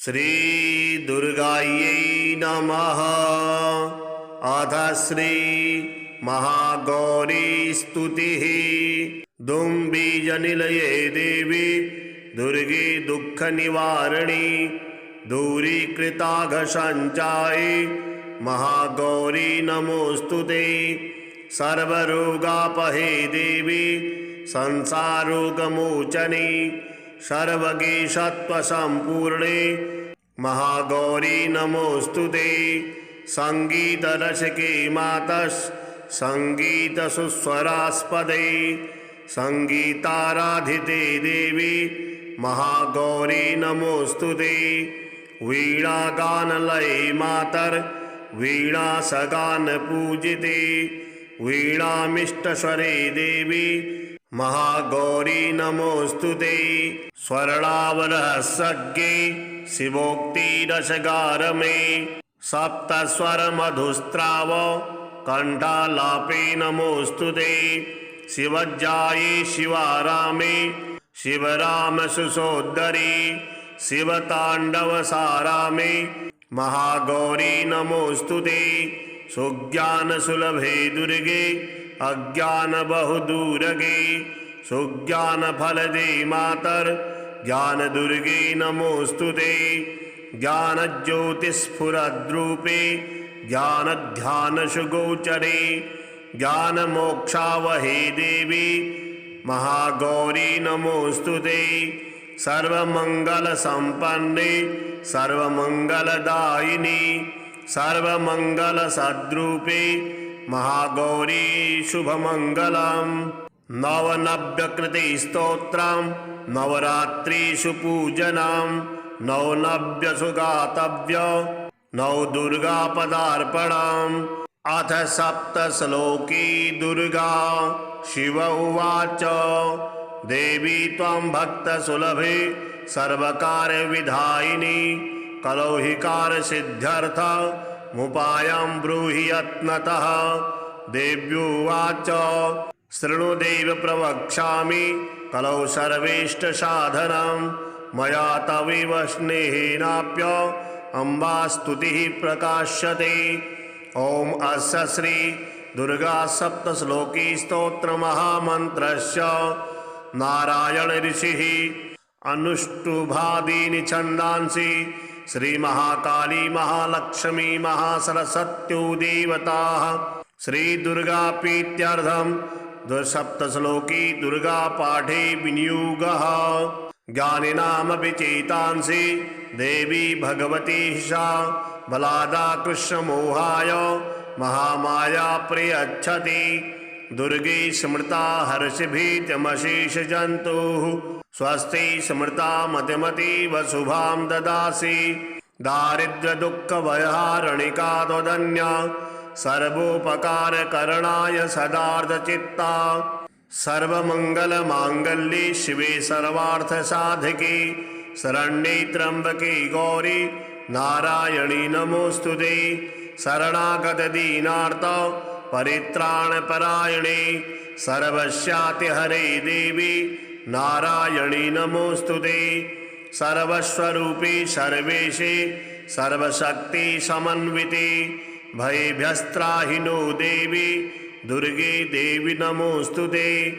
श्री दुर्गायै नमः। अथ श्री महागौरी स्तुतिः। दुम्बीजनिलये देवी दुर्गे दुःख निवारिणी दूरीकृताघसञ्चाये महागौरी नमोस्तुते। सर्वरोगापहे देवी संसारोगमोचने सर्वगे सत्त्वसम्पूर्णे महागौरी नमोस्तुते। संगीतरसिके मातः संगीतसुस्वरास्पदे संगीताराधिते देवी महागौरी नमोस्तुते। वीणागानलये मातर् वीणासगानपूजिते वीणामिष्टस्वरे देवी महागौरी नमोस्तुते। स्वर्णावरहस्सज्ञे शिवोक्तिरसगारमे सप्तस्वरमधुस्राव कण्ठालापे नमोस्तुते। शिवज्जाये शिवारामे शिवरामसुसोद्धरे शिवताण्डवसारामे महागौरी नमोस्तुते। सुज्ञानसुलभे दुर्गे अज्ञानबहुदूरगे सुज्ञानफलदे मातर् ज्ञानदुर्गे नमोस्तुते। ज्ञानज्योतिस्फुरद्रूपे ज्ञानध्यानसुगोचरे ज्ञानमोक्षावहे देवी महागौरी नमोस्तुते। सर्वमङ्गलसम्पन्ने सर्वमङ्गलदायिनी सर्वमङ्गलसद्रूपे महागौरी शुभमङ्गलम्। नवनव्यकृतिस्तोत्रं नवरात्रिषु पूजनं नवनव्यसु गातव्य नवदुर्गापदार्पणम्। अथ सप्तश्लोकी दुर्गा। शिव उवाच देवी त्वं भक्तसुलभे सर्वकार्यविधायिनी कलौहिकारसिद्ध्यर्थमुपायं ब्रूहि यत्नतः। देव्युवाच शृणु देव प्रवक्ष्यामि कलौ सर्वेष्टसाधनं मया तवैव स्नेहेनाप्य अम्बा स्तुतिः प्रकाश्यते। ॐ अस्य श्री दुर्गा सप्तश्लोकी स्तोत्रमहामन्त्रस्य नारायण ऋषिः अनुष्टुभादीनि छन्दांसि श्रीमहाकाली महालक्ष्मी महासरस्वत्यो देवताः श्रीदुर्गाप्रीत्यर्थं सप्तश्लोकी दुर्गापाठे विनियोगः। ज्ञानिनामपि चेतांसि देवी भगवती सा बलादाकृष्णमोहाय महामाया प्रयच्छति। दुर्गे स्मृता हर्षभीतमशेषजन्तुः स्वस्ति स्मृता मतिमतीव शुभां ददासि। दारिद्र्यदुःखभयहारिणिका त्वदन्या सर्वोपकारकरणाय सदार्धचित्ता। सर्वमङ्गलमाङ्गल्ये शिवे सर्वार्थसाधके शरण्ये त्र्यम्बके गौरी नारायणी नमोस्तुते। शरणागतदीनार्थ परित्राणपरायणे सर्वस्यातिहरे देवी नारायणी नमोस्तुते। सर्वस्वरूपे सर्वेशे सर्वशक्ति समन्विते भयभ्यस्त्राहिनो देवी दुर्गे देवी नमोस्तुते।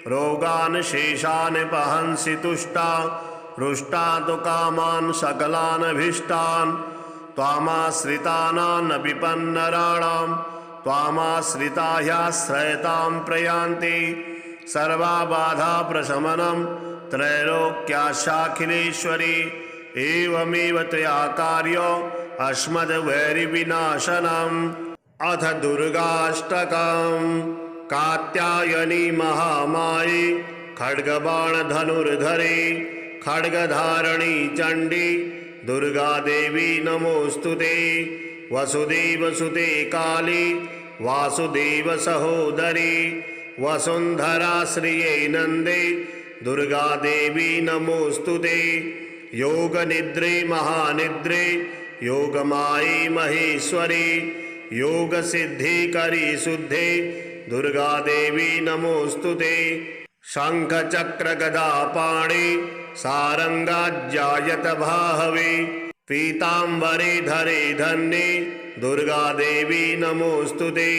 रोगान् शेषान् पहंसि तुष्टा रुष्टा तु कामान् सकलान् अभीष्टान्। त्वामाश्रितानां विपन्नराणां त्वामाश्रिता ह्याश्रयतां प्रयान्ति। सर्वाबाधा प्रशमनं त्रैलोक्याशाखिलेश्वरी एवमेव त्वया कार्यम् अस्मद्वैरिविनाशनम्। अथ दुर्गाष्टकम्। कात्यायनी महामाये खड्गबाणधनुर्धरे खड्गधारिणी चण्डी दुर्गा देवी नमोस्तुते। वसुदेवसुते काली वासुदेव सहोदरी वसुन्धरा श्रिये नन्दे दुर्गा देवी नमोस्तुते। योगनिद्रे महानिद्रे योगमाये महेश्वरी योगसिद्धिकरी शुद्धे दुर्गा देवी नमोस्तुते। शङ्खचक्रगदापाणि सारङ्गाज्जायत भाहवे पीताम्बरे धरे धन्ये दुर्गा देवी नमोऽस्तुते।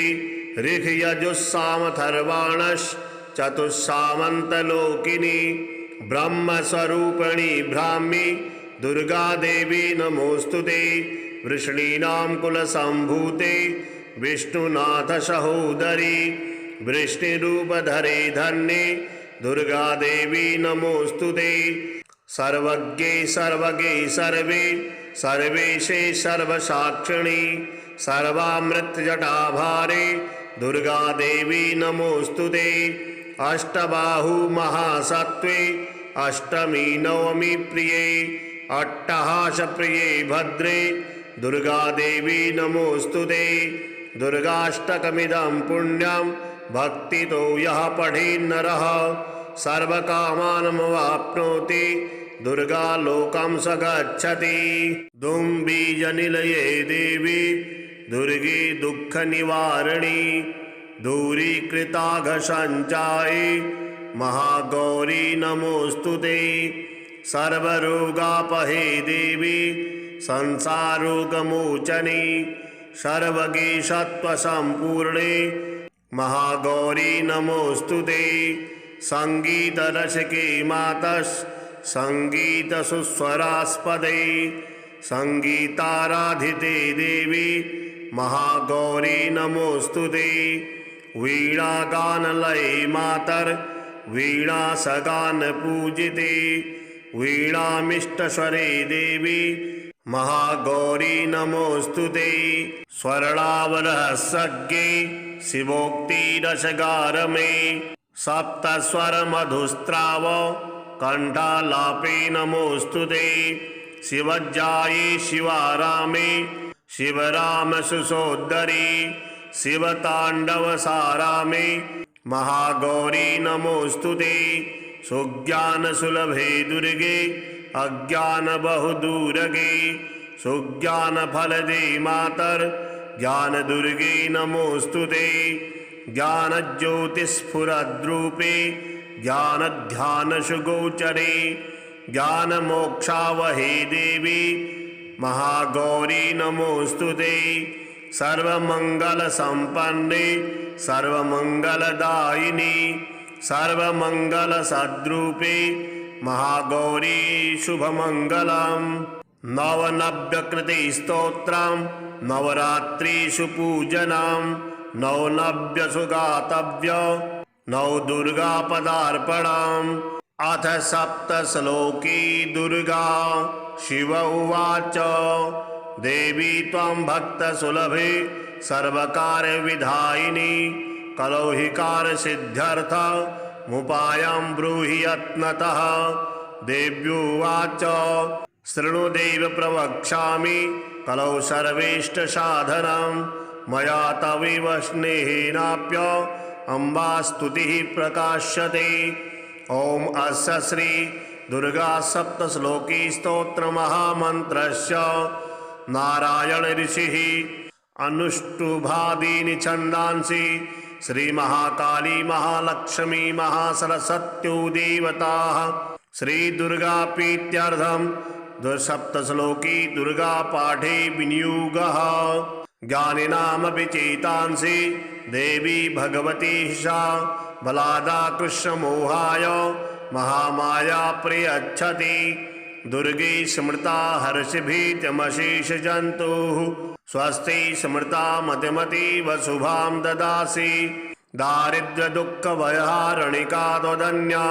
ऋक्यजुस्सामथर्वाणश्चतुस्सामन्तलोकिनी ब्रह्मस्वरूपिणी ब्राह्मी दुर्गा देवी नमोऽस्तुते। वृष्णीनां कुलसम्भूते विष्णुनाथ सहोदरी वृष्णिरूपधरे धन्ये दुर्गा देवी नमोऽस्तुते। सर्वज्ञे सर्वगे सर्वे सर्वेशे सर्वसाक्षिणी सर्वामृतजटाभारे दुर्गा देवी नमोऽस्तुते। अष्टबाहु महासत्त्वे अष्टमी नवमी प्रिये अट्टहास प्रिये भद्रे दुर्गा देवी नमोऽस्तुते। दुर्गाष्टकमिदं पुण्यं भक्तितो यः पठेन्नरः सर्वकामानमवाप्नोति दुर्गा लोकं स गच्छति। दुम्बीजनिलये देवी दुर्गे दुःखनिवारिणी दूरीकृताघसञ्चाये महागौरी नमोऽस्तुते। सर्वरोगापहे देवी संसारोगमोचने सर्वगे सत्त्वसम्पूर्णे महागौरी नमोऽस्तुते। संगीतरसिके मातः संगीतसुस्वरास्पदे संगीताराधिते देवी महागौरी नमोऽस्तुते। वीणागानलये मातर् वीणासगानपूजिते वीणामिष्टस्वरे देवी महागौरी नमोऽस्तुते। स्वर्णावरहस्सज्ञे शिवोक्तिरसगारमे सप्तस्वरमधुस्राव कण्ठालापे नमोऽस्तुते। शिवज्जाये शिवारामे शिवरामसुसोद्धरी शिवताण्डवसारामे महागौरी नमोऽस्तुते। सुज्ञानसुलभे दुर्गे अज्ञानबहुदूरगे सुज्ञानफलदे मातर् ज्ञानदुर्गे नमोऽस्तुते। ज्ञानज्योतिस्फुरद्रूपे ज्ञानध्यानसुगोचरे ज्ञानमोक्षावहे देवी महागौरी नमोऽस्तुते। सर्वमङ्गलसम्पन्ने सर्वमङ्गलदायिनी सर्वमङ्गलसद्रूपे महागौरी शुभमङ्गलम्। नवनव्यकृतिस्तोत्रं नवरात्रिषु पूजनं नवनव्यसु गातव्य नव दुर्गापदार्पणम्। अथ सप्तश्लोकी दुर्गा। शिव उवाच देवी त्वं भक्तसुलभे सर्वकार्यविधायिनी कलौहिकारसिद्ध्यर्थमुपायं ब्रूहि यत्नतः। देव्युवाच शृणु देव प्रवक्ष्यामि कलौ सर्वेष्टसाधनं मया तवैव स्नेहेनाप्य अम्बा स्तुतिः प्रकाश्यते। ॐ अस्य श्री दुर्गा सप्तश्लोकी स्तोत्रमहामन्त्रस्य नारायण ऋषिः अनुष्टुभादीनि छन्दांसि श्रीमहाकाली महालक्ष्मी महासरस्वत्यो देवताः श्रीदुर्गाप्रीत्यर्थं सप्तश्लोकी दुर्गापाठे विनियोगः। ज्ञानिनामपि चेतांसि देवी भगवती सा बलादाकृष्णमोहाय महामाया प्रयच्छति। दुर्गे स्मृता हर्षभीत्यमशेषजन्तुः स्वस्ति स्मृता मतिमतीव शुभां ददासि। दारिद्र्यदुःखभयहारिणिका त्वदन्या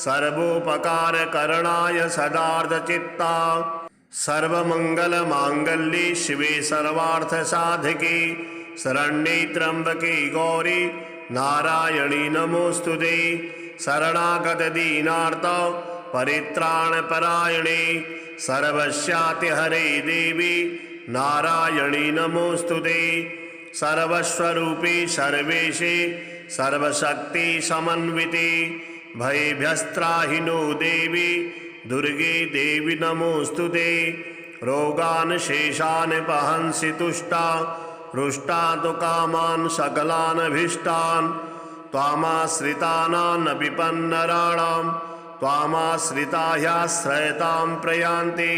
सर्वोपकारकरणाय सदार्धचित्ता। सर्वमङ्गलमाङ्गल्ये शिवे सर्वार्थसाधिके शरण्ये त्र्यम्बके गौरी नारायणी नमोऽस्तुते। शरणागतदीनार्थ परित्राणपरायणे सर्वस्यातिहरे देवी नारायणी नमोऽस्तुते। सर्वस्वरूपे सर्वेशे सर्वशक्ति समन्विते भयभ्यस्त्राहिनो देवी दुर्गे देवी नमोऽस्तुते। रोगान् शेषान् पहंसि तुष्टा रुष्टा तु कामान् सकलान् अभीष्टान्। त्वामाश्रितानां विपन्नराणां त्वामाश्रिता ह्याश्रयतां प्रयान्ति।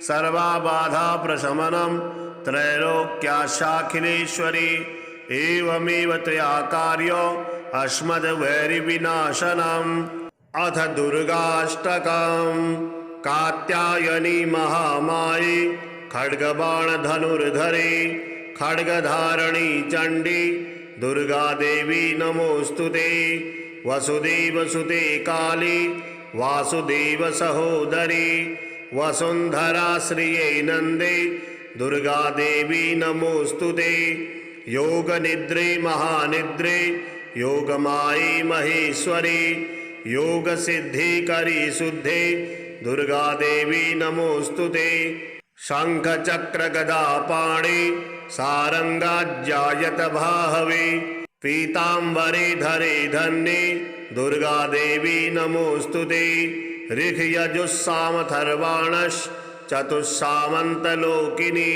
सर्वाबाधा प्रशमनं त्रैलोक्याशाखिलेश्वरी एवमेव त्वया कार्यो अस्मद्वैरिविनाशनम्। अथ दुर्गाष्टकम्। कात्यायनी महामायी खड्गबाणधनुर्धरे खड्गधारणी चण्डी दुर्गा देवी नमोस्तुते। वसुदेवसुते काली वासुदेव सहोदरी वसुंधरा श्रिये नंदे दुर्गा देवी नमोस्तुते। योग निद्रे महानिद्रे योगमायी महेश्वरी योग सिद्धि करी शुद्धे दुर्गा देवी नमोस्तुते। शंख चक्र गदा पाणि सारंगाज्जायत भाहवे पीतांबरे धरे धन्ये दुर्गा देवी नमोस्तुते। ऋख यजुस्सामथर्वाणश् चतुस्सामन्तलोकिनी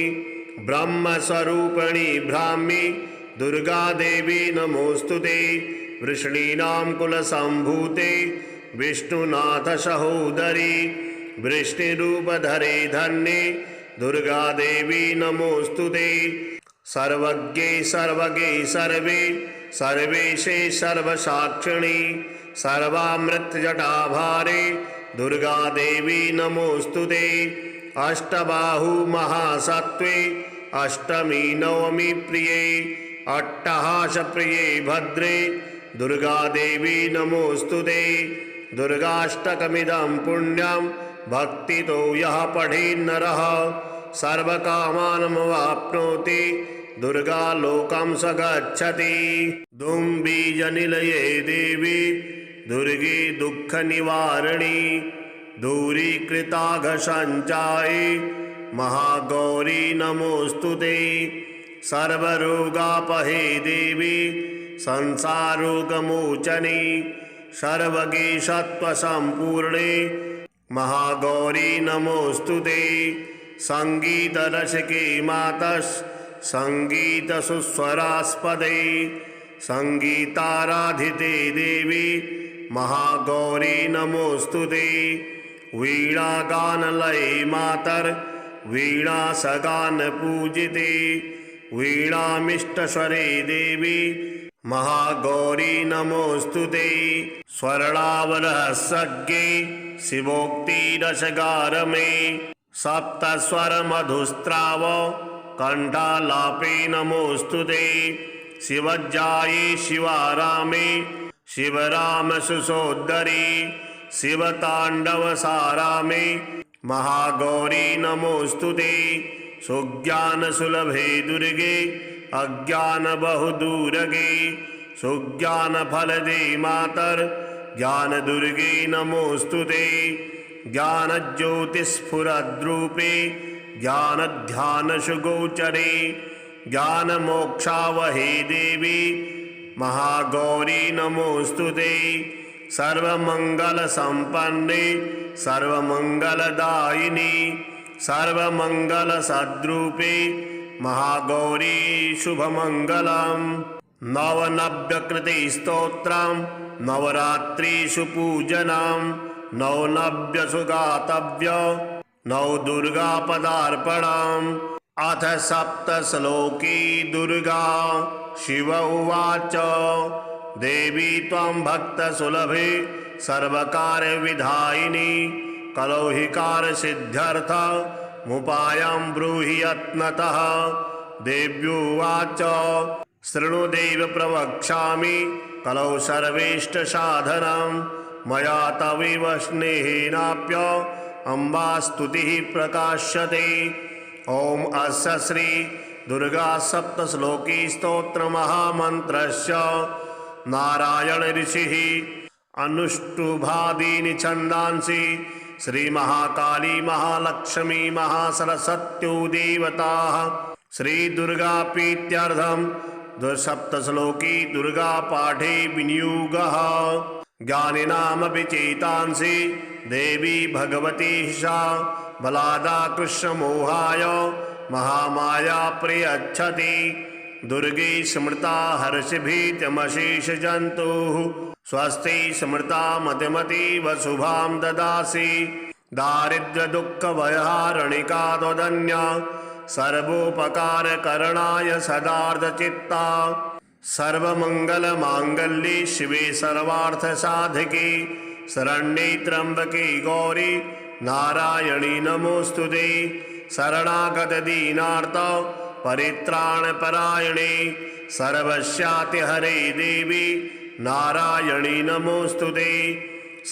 ब्रह्म स्वरूपिणी ब्राह्मी दुर्गा देवी नमोस्तुते। वृष्णीनां कुलसंभूते विष्णुनाथ सहोदरी वृष्णिरूपधरे धन्ये दुर्गा देवी नमोस्तुते। सर्वज्ञे सर्वगे सर्वे सर्वेशे सर्वसाक्षिणी सर्वामृतजटाभारे दुर्गा देवी नमोस्तुते। अष्टबाहु महासत्त्वे अष्टमी नवमी प्रिये अट्टहास प्रिये भद्रे दुर्गा देवी नमोस्तुते। दुर्गाष्टकमिदं पुण्यं भक्तितो यः पठेन्नरः सर्वकामानमवाप्नोति दुर्गा लोकं स गच्छति। दुम्बीजनिलये देवी दुर्गे दुःखनिवारिणी दूरीकृताघसञ्चाये महागौरी नमोस्तुते। सर्वरोगापहे देवी संसारोगमोचने सर्वगे सत्त्वसम्पूर्णे महागौरी नमोस्तुते। संगीतरसिके मातः संगीतसुस्वरास्पदे संगीताराधिते देवी महागौरी नमोस्तुते। वीणागानलये मातर वीणासगानपूजिते वीणामिष्टस्वरे देवी महागौरी नमोस्तुते। स्वर्णावरहस्सज्ञे शिवोक्तिरसगारमे सप्तस्वरमधुस्राव कंठालापे नमोस्तुते। शिवज्जाये शिवारामे शिवराम सुसोदरी शिवतांडवसारामे महागौरी नमोस्तुते। सुज्ञानसुलभे दुर्गे अज्ञानबहुदूरगे सुज्ञानफलदे मातर ज्ञानदुर्गे नमोस्तुते। ज्ञानज्योतिस्फुरद्रूपे ज्ञानध्यानसुगोचरे ज्ञानमोक्षावहे देवी महागौरी नमोस्तुते। सर्वमंगलसंपन्ने सर्वमंगलदायिनी सर्वमंगलसद्रूपे महागौरी शुभमंगलम्। नवनव्यकृते स्तोत्रं नवरात्रिषु पूजनं नवनव्यसु गातव्य नव दुर्गा पदार्पणम्। अथ सप्तश्लोकी दुर्गा। शिव उवाच देवी त्वं भक्तसुलभे सर्वकार्यविधायिनी कलौहिकारसिद्ध्यर्थमुपायं ब्रूहि यत्नतः। देव्युवाच शृणु देव प्रवक्ष्यामि कलौ सर्वेष्टसाधनं मया तवैव स्नेहेनाप्य अम्बा स्तुतिः प्रकाश्यते। ओम अस्य श्री दुर्गा सप्तश्लोकी स्तोत्र महामन्त्रस्य नारायण ऋषिः अनुष्टुभादीनि छन्दांसि श्री महाकाली महालक्ष्मी महासरस्वत्यो देवताः श्री दुर्गा प्रीत्यर्थं सप्तश्लोकी दुर्गा पाठे विनियोगः। ज्ञानिनामपि चेतांसि देवी भगवती सा बलादा कृष्णमोहाय महामाया प्रयच्छति। दुर्गे स्मृता हर्षभीतमशेष जन्तुः स्वस्ति स्मृता मतिमतीव शुभां ददासि। दारिद्र्यदुःखभयहारिणिका त्वदन्या सर्वोपकारकरणाय सदार्धचित्ता सर्वमङ्गलमाङ्गल्ये शिवे सर्वार्थसाधिके शरण्ये त्र्यम्बके गौरी नारायणी नमोऽस्तुते शरणागतदीनार्त परित्राणपरायणे सर्वस्यातिहरे देवी नारायणी नमोऽस्तुते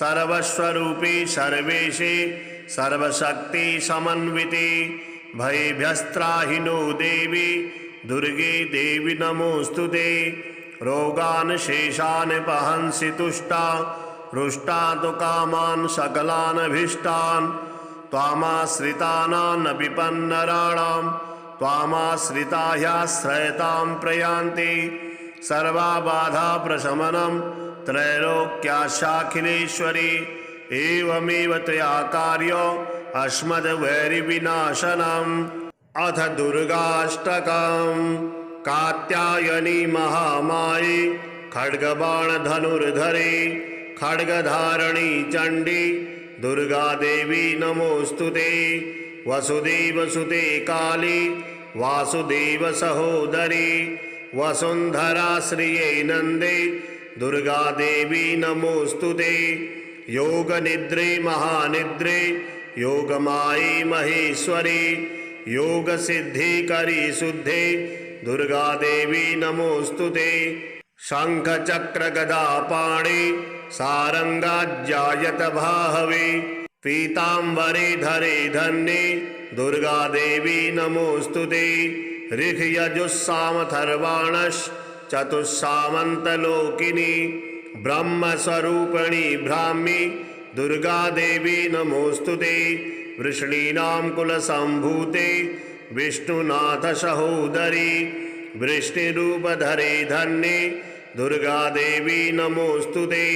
सर्वस्वरूपे सर्वेशे सर्वशक्ति समन्विते भयभ्यस्त्राहिनो देवी दुर्गे देवी नमोऽस्तुते रोगान् शेषान् पहंसि तुष्टा रुष्टा तु कामान् सकलानभीष्टान् त्वामाश्रितानां विपन्नराणां त्वामाश्रिता ह्याश्रयतां प्रयान्ति सर्वा बाधा प्रशमनं त्रैलोक्याशाखिलेश्वरी एवमेव त्वया कार्यो अस्मद्वैरिविनाशनम्। अथ दुर्गाष्टकम्। कात्यायनी महामायी खड्गबाणधनुर्धरे खड्गधारणी चण्डी दुर्गा देवी नमोऽस्तुते वसुदेवसुते काली वासुदेव सहोदरी वसुन्धरा श्रिये नन्दे दुर्गा देवी नमोऽस्तुते योगनिद्रे महानिद्रे योगमायी महेश्वरी योगसिद्धिकरी शुद्धे दुर्गा देवी नमोऽस्तुते शङ्खचक्रगदा पाणि सारंगाज्जायत भाहवे पीताम्बरे धरे धन्ये दुर्गा देवी नमोऽस्तुते ऋक्यजुस्सामथर्वाणश्चतुस्सामन्तलोकिनी ब्रह्मस्वरूपिणी ब्राह्मी दुर्गा देवी नमोऽस्तुते वृष्णीनां कुलसम्भूते विष्णुनाथ सहोदरी वृष्णिरूपधरे धन्ये दुर्गा देवी नमोऽस्तुते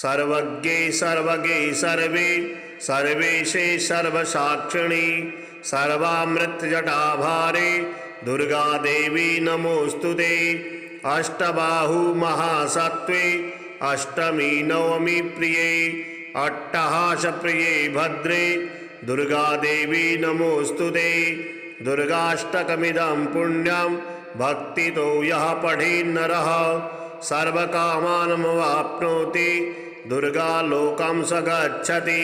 सर्वज्ञे सर्वगे सर्वे सर्वेशे सर्वसाक्षिणी सर्वामृतजटाभारे दुर्गा देवी नमोऽस्तुते अष्टबाहु महासत्त्वे अष्टमी नवमी प्रिये अट्टहास प्रिये भद्रे दुर्गा देवी नमोऽस्तुते दुर्गाष्टकमिदं पुण्यं भक्तितो यः पठेन्नरः सर्वकामानमवाप्नोति दुर्गा लोकं स गच्छति।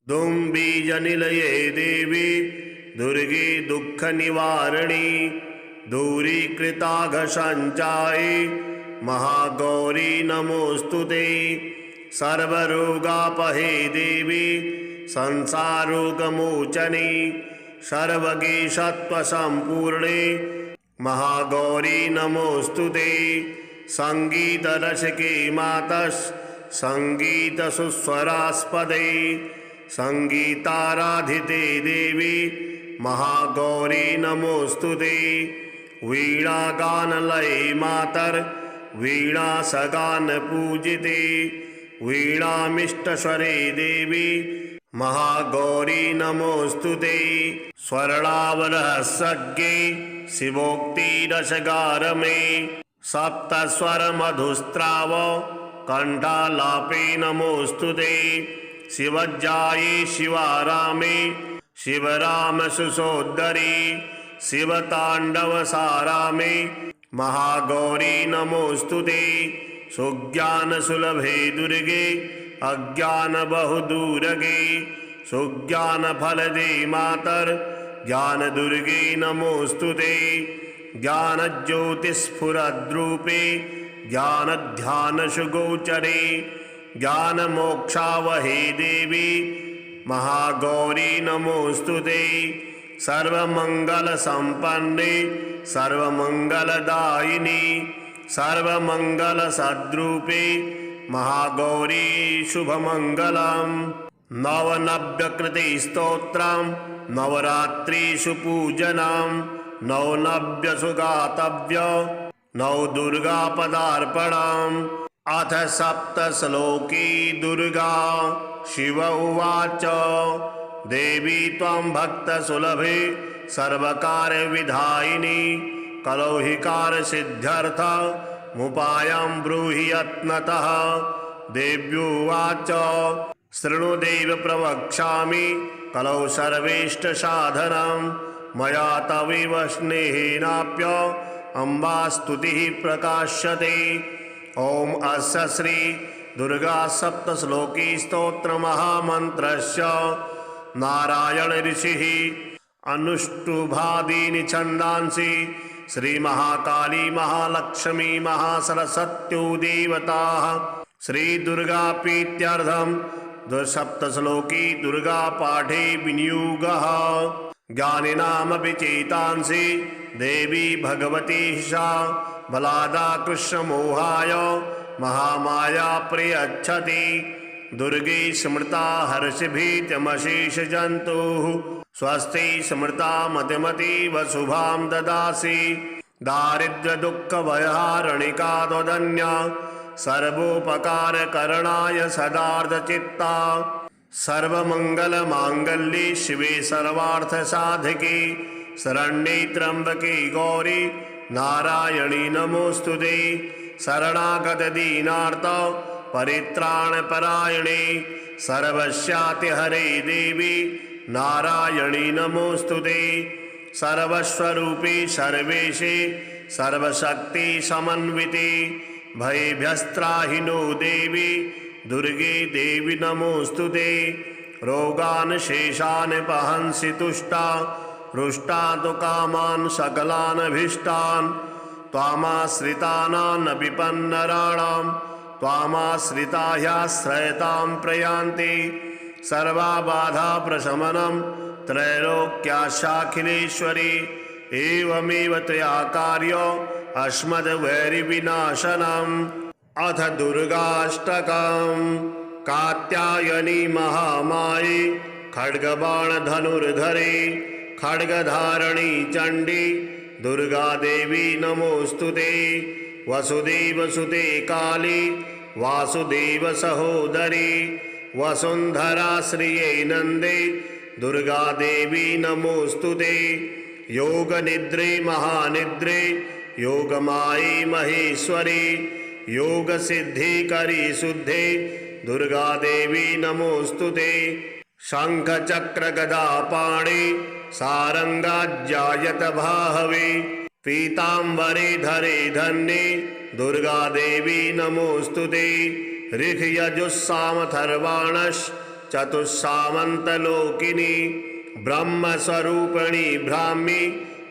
दुम्बीजनिलये देवी दुर्गे दुःखनिवारिणी दूरीकृताघसञ्चाये महागौरी नमोऽस्तुते सर्वरोगापहे देवी संसारोगमोचने सर्वगे सत्त्वसम्पूर्णे महागौरी नमोऽस्तुते संगीतरसिके मातः संगीतसुस्वरास्पदे संगीताराधिते देवी महागौरी नमोऽस्तुते वीणागानलये मातर वीणासगानपूजिते वीणामिष्टस्वरे देवी महागौरी नमोऽस्तुते स्वर्णावरहस्सज्ञे शिवोक्तिरसगारमे सप्तस्वरमधुस्राव कण्ठालापे नमोऽस्तुते शिवज्जाये शिवारामे शिवरामसुसोदरी शिवताण्डवसारामे महागौरी नमोऽस्तुते सुज्ञानसुलभे दुर्गे अज्ञानबहुदूरगे सुज्ञानफलदे मातर ज्ञानदुर्गे नमोऽस्तुते ज्ञानज्योतिस्फुरद्रूपे ज्ञानध्यानसुगोचरे ज्ञानमोक्षावहे देवी महागौरी नमोऽस्तुते सर्वमङ्गलसम्पन्ने सर्वमङ्गलदायिनी सर्वमङ्गलसद्रूपे महागौरी शुभमङ्गलम्। नवनव्यकृतिस्तोत्रं नवरात्रिषु पूजनं नवनव्यसु गातव्य नव दुर्गापदार्पणम्। अथ सप्तश्लोकी दुर्गा शिव उवाच देवी त्वं भक्तसुलभे सर्वकार्यविधायिनी कलौहिकारसिद्ध्यर्थमुपायं ब्रूहि यत्नतः। देव्युवाच शृणुदेव प्रवक्ष्यामि कलौ सर्वेष्टसाधनं मया तवैव स्नेहेनाप्य अम्बा स्तुतिः प्रकाश्यते। ॐ अस्य श्री दुर्गा सप्तश्लोकी स्तोत्रमहामन्त्रस्य नारायण ऋषिः अनुष्टुभादीनि छन्दांसि श्रीमहाकाली महालक्ष्मी महासरस्वत्यो देवताः श्रीदुर्गाप्रीत्यर्थं सप्तश्लोकी दुर्गापाठे विनियोगः। ज्ञानिनामपि चेतांसि देवी भगवती सा बलादा कृष्णमोहाय महामाया प्रयच्छति। दुर्गे स्मृता हर्षभीतमशेषजन्तुः स्वस्ति स्मृता मतिमतीव शुभां ददासि। दारिद्र्यदुःखभयहारिणिका त्वदन्या सर्वोपकारकरणाय सदार्धचित्ता। सर्वमङ्गलमाङ्गल्ये शिवे सर्वार्थसाधिके शरण्ये त्र्यम्बके गौरी नारायणी नमोऽस्तुते। शरणागतदीनार्थ परित्राणपरायणे सर्वस्यातिहरे देवी नारायणी नमोऽस्तुते। सर्वस्वरूपे सर्वेशे सर्वशक्ति समन्विते भयभ्यस्त्राहिनो देवी दुर्गे देवी नमोऽस्तुते। रोगान् शेषान् पहंसि तुष्टा रुष्टा तु कामान् सकलानभीष्टान्। त्वामाश्रितानां विपन्नराणां त्वामाश्रिता ह्याश्रयतां प्रयान्ति। सर्वबाधा प्रशमनं त्रैलोक्याशाखिलेश्वरी एवमेव त्वया कार्यो अस्मद्वैरिविनाशनम्। अथ दुर्गाष्टकम्। कात्यायनी महामाये खड्गबाणधनुर्धरे खड्गधारणी चण्डी दुर्गा देवी नमोऽस्तुते। वसुदेवसुते काली वासुदेव सहोदरी वसुन्धरा श्रिये नन्दे दुर्गा देवी नमोऽस्तुते। योगनिद्रे महानिद्रे योगमाये महेश्वरी योगसिद्धिकरी शुद्धे दुर्गा देवी नमोऽस्तुते। शङ्खचक्रगदापाणि सारङ्गाज्जायत भाहवे पीताम्बरे धरे धन्ये दुर्गा देवी नमोऽस्तुते। ऋक्यजुस्सामथर्वाणश्चतुस्सामन्तलोकिनी ब्रह्मस्वरूपिणी ब्राह्मी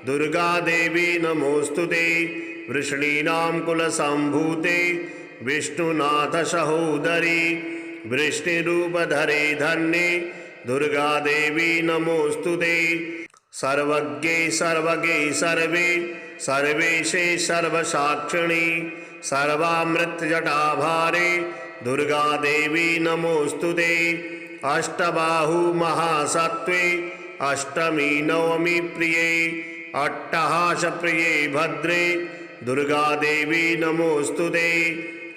दुर्गा देवी नमोऽस्तुते। वृष्णीनां कुलसम्भूते विष्णुनाथ सहोदरी वृष्णिरूपधरे धन्ये दुर्गा देवी नमोऽस्तुते। सर्वज्ञे सर्वगे सर्वे सर्वेशे सर्वसाक्षिणी सर्वामृतजटाभारे दुर्गा देवी नमोऽस्तुते। अष्टबाहु महासत्त्वे अष्टमी नवमी प्रिये अट्टहासप्रिये भद्रे दुर्गा देवी नमोऽस्तुते।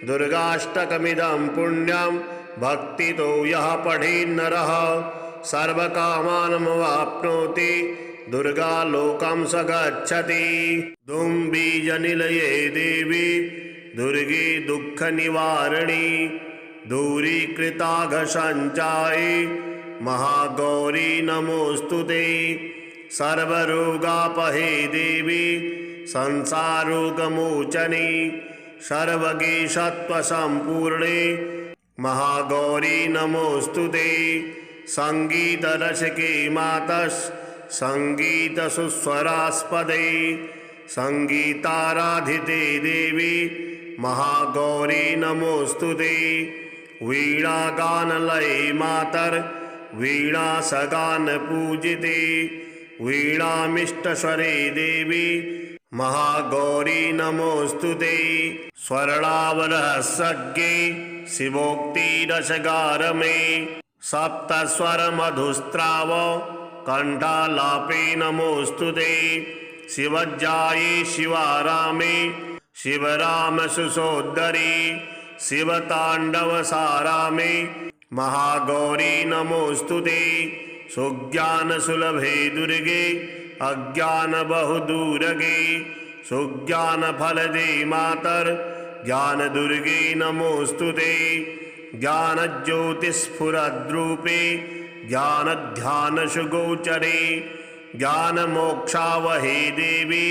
दुर्गाष्टकमिदं पुण्यं भक्तितो यः पठेन्नरः सर्वकामानमवाप्नोति दुर्गा लोकं स गच्छति। दुम्बीजनिलये देवी दुर्गे दुःखनिवारिणी दूरीकृताघसञ्चाये महागौरी नमोऽस्तुते। सर्वरोगापहे देवी संसारोगमोचने सर्वगे सत्त्वसम्पूर्णे महागौरी नमोऽस्तुते। संगीतरसिके मातः संगीतसुस्वरास्पदे संगीताराधिते देवी महागौरी नमोऽस्तुते। वीणागानलये मातर् वीणासगानपूजिते वीणामिष्टस्वरे देवी महागौरी नमोऽस्तुते। स्वर्णावरहस्सज्ञे शिवोक्तिरसगारमे सप्तस्वरमधुस्राव कण्ठालापे नमोऽस्तुते। शिवज्जाये शिवारामे शिवरामसुसोद्धरी शिवताण्डवसारामे महागौरी नमोऽस्तुते। सुज्ञानसुलभे दुर्गे अज्ञानबहुदूरगे सुज्ञानफलदे मातर् ज्ञानदुर्गे नमोऽस्तुते। ज्ञानज्योतिस्फुरद्रूपे ज्ञानध्यानसुगोचरे ज्ञानमोक्षावहे देवी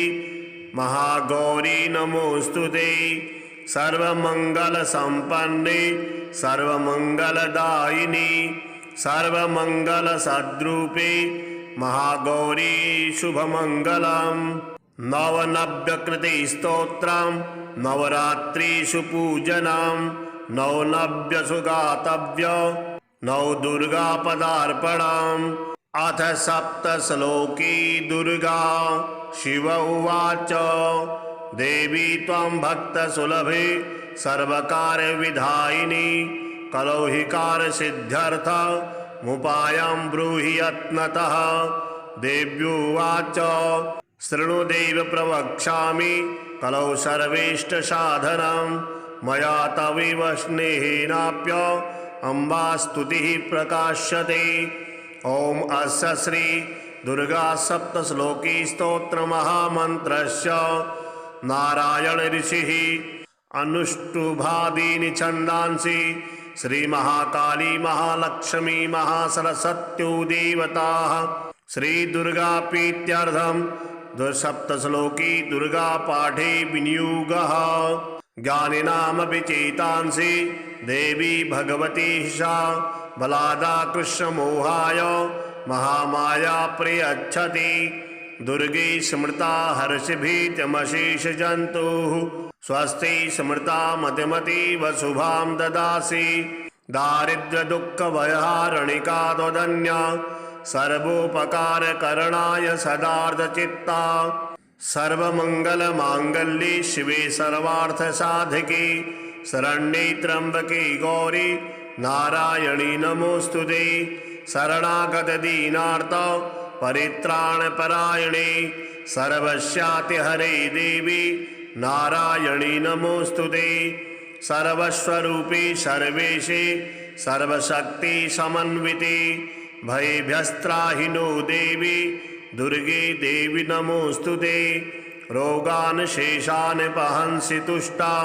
महागौरी नमोऽस्तुते। सर्वमङ्गलसम्पन्ने सर्वमङ्गलदायिनी सर्वमङ्गलसद्रूपे महागौरी शुभमङ्गलम्। नवनव्यकृतिस्तोत्रं नवरात्रिषु पूजनं नवनव्यसु गातव्य नव दुर्गापदार्पणम्। अथ सप्तश्लोकी दुर्गा। शिव उवाच देवी त्वं भक्तसुलभे सर्वकार्यविधायिनी कलौ हि कार्यसिद्ध्यर्थमुपायं ब्रूहि यत्नतः। देव्युवाच शृणु देव प्रवक्ष्यामि कलौ सर्वेष्टसाधनं मया तवैव स्नेहेनाप्य अम्बा स्तुतिः प्रकाश्यते। ॐ अस्य श्री दुर्गा सप्तश्लोकी स्तोत्र महामन्त्रस्य नारायण ऋषिः अनुष्टुभादीनि छन्दांसि श्री महाकाली महालक्ष्मी महासरस्वत्यो देवताः श्री दुर्गा प्रीत्यर्थं सप्तश्लोकी दुर्गा पाठे विनियोगः। ज्ञानिनामपि चेतांसि देवी भगवती सा बलादा कृष्णमोहाय महामाया प्रयच्छति। दुर्गे स्मृता हर्षभीतमशेषजन्तुः स्वस्ति स्मृता मतिमतीव शुभां ददासि। दारिद्र्यदुःखभयहारिणिका त्वदन्या सर्वोपकारकरणाय सदार्धचित्ता। सर्वमङ्गलमाङ्गल्ये शिवे सर्वार्थसाधिके शरण्ये त्र्यम्बके गौरी नारायणी नमोऽस्तुते। शरणागतदीनार्थ परित्राणपरायणे सर्वस्यातिहरे देवी नारायणी नमोऽस्तुते। सर्वस्वरूपे सर्वेशे सर्वशक्ति समन्विते भयभ्यस्त्राहिनो देवी दुर्गे देवी नमोऽस्तुते। रोगान् शेषान् पहंसि तुष्टा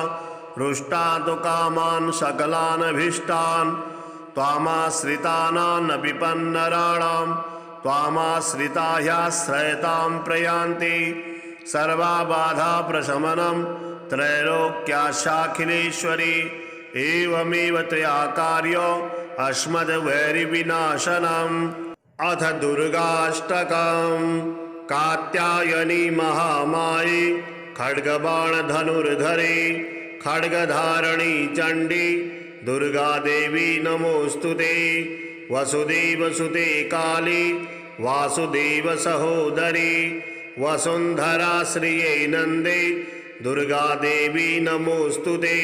रुष्टा तु कामान् सकलानभीष्टान्। त्वामाश्रितानां विपन्नराणां त्वामाश्रिता ह्याश्रयतां प्रयान्ति। सर्वा बाधा प्रशमनं त्रैलोक्याशाखिलेश्वरी एवमेव त्वया कार्यो अस्मद्वैरिविनाशनम्। अथ दुर्गाष्टकम्। कात्यायनी महामाये खड्गबाणधनुर्धरे खड्गधारणी चण्डी दुर्गा देवी नमोऽस्तुते। वसुदेवसुते काली वासुदेव सहोदरी वसुन्धरा श्रिये नन्दे दुर्गा देवी नमोऽस्तुते।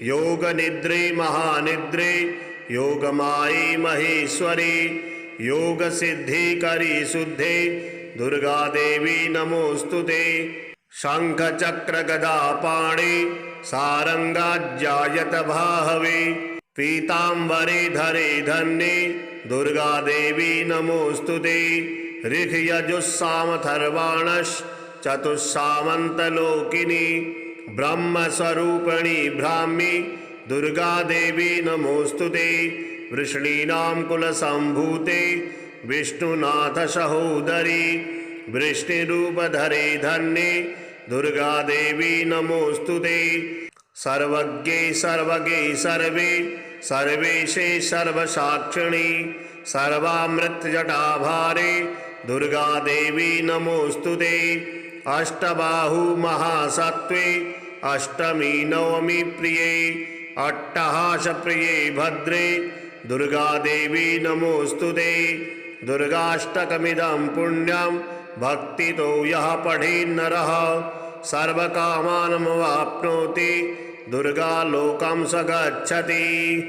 योगनिद्रे महानिद्रे योगमाये महेश्वरी योगसिद्धिकरी शुद्धे दुर्गा देवी नमोऽस्तुते। शङ्खचक्रगदापाणि सारङ्गाज्जायत भाहवे पीताम्बरे धरे धन्ये दुर्गा देवी नमोऽस्तुते। ऋक्यजुस्सामथर्वाणश्चतुस्सामन्तलोकिनी ब्रह्मस्वरूपिणी ब्राह्मी दुर्गा देवी नमोऽस्तुते। वृष्णीनां कुलसम्भूते विष्णुनाथ सहोदरी वृष्णिरूपधरे धन्ये दुर्गा देवी नमोऽस्तुते। सर्वज्ञे सर्वगे सर्वे सर्वेशे सर्वसाक्षिणी सर्वामृतजटाभारे दुर्गा देवी नमोऽस्तुते। अष्टबाहु महासत्त्वे अष्टमी नवमी प्रिये अट्टहासप्रिये भद्रे दुर्गा देवी नमोऽस्तुते। दुर्गाष्टकमिदं पुण्यं भक्तितो यः पठेन्नरः सर्वकामानमवाप्नोति दुर्गा लोकं स गच्छति।